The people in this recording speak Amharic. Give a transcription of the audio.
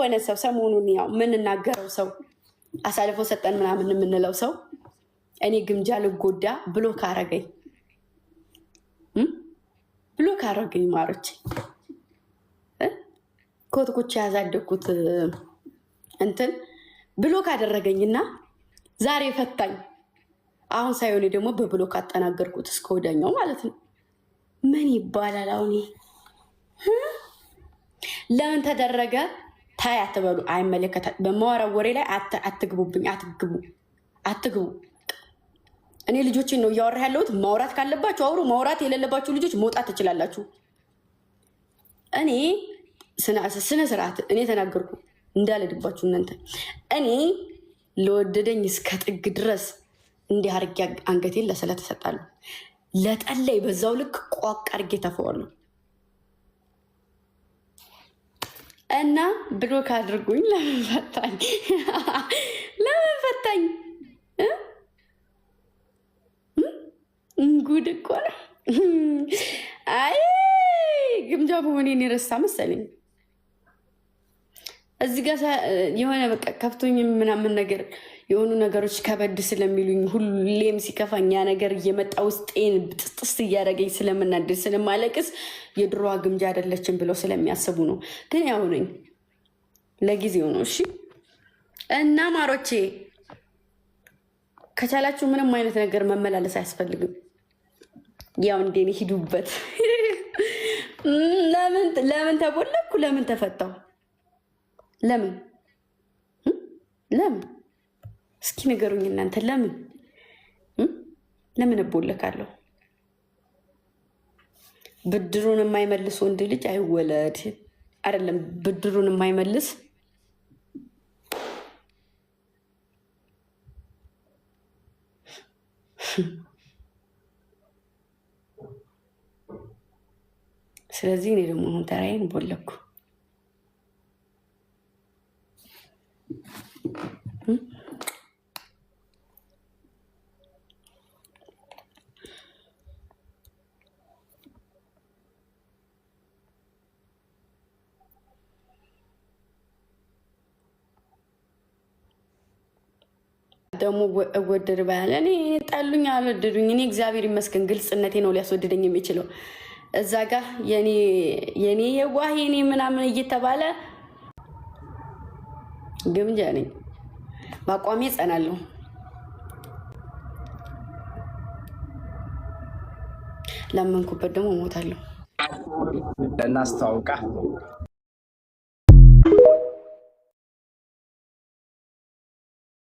የሆነ ሰው ሰሞኑን ያው የምንናገረው ሰው አሳልፎ ሰጠን ምናምን የምንለው ሰው እኔ ግምጃ ልጎዳ ብሎ ካረገኝ ማሮች ኮትኩቻ ያዛደኩት እንትን ብሎ ካደረገኝና ዛሬ ፈታኝ አሁን ሳይሆን ደግሞ በብሎክ አጠናገርኩት እስከ ወዳኛው ማለት ነው። ምን ይባላል አሁን? ለምን ተደረገ ታይ አትበሉ። አይመለከታል። በማወራው ወሬ ላይ አትግቡብኝ። አትግቡ። እኔ ልጆችን ነው እያወራ ያለሁት። ማውራት ካለባችሁ አውሩ። ማውራት የሌለባችሁ ልጆች መውጣት ትችላላችሁ። እኔ ስነ ስርዓት እኔ ተናገርኩ እንዳልድባችሁ እናንተ። እኔ ለወደደኝ እስከ ጥግ ድረስ እንዲህ አርጌ አንገቴን ለስለት ተሰጣለሁ። ለጠላይ በዛው ልክ ቋቅ አርጌ ተፈዋለሁ። እና ብሎክ አድርጉኝ። ለምን ፈታኝ? ጉድ እኮ ነው። አይ ግምጃ መሆኔን የረሳ መሰለኝ። እዚህ ጋር የሆነ በቃ ከፍቶኝ ምናምን ነገር የሆኑ ነገሮች ከበድ ስለሚሉኝ ሁሌም ሲከፋኝ ያ ነገር እየመጣ ውስጤን ጥስጥስ እያደረገኝ ስለምናደድ ስለማለቅስ የድሮዋ ግምጃ አይደለችም ብለው ስለሚያስቡ ነው። ግን ያው ነኝ፣ ለጊዜው ነው። እሺ እና ማሮቼ ከቻላችሁ ምንም አይነት ነገር መመላለስ አያስፈልግም። ያው እንደኔ ሂዱበት። ለምን ተቦለኩ? ለምን ተፈታው? ለምን እስኪ ንገሩኝ እናንተ። ለምን እቦለካለሁ? ብድሩን የማይመልስ ወንድ ልጅ አይወለድ። አይደለም ብድሩን የማይመልስ ስለዚህ እኔ ደግሞ አሁን ተራዬን ቦለኩ። ደግሞ እወደድ ባያለ እኔ ጣሉኝ አልወደዱኝ። እኔ እግዚአብሔር ይመስገን ግልጽነቴ ነው ሊያስወድደኝ የሚችለው። እዛ ጋ የኔ የዋህ የኔ ምናምን እየተባለ ግምጃ ነኝ። በአቋሜ ጸናለሁ። ላመንኩበት ደግሞ እሞታለሁ። ለእናስተዋውቃ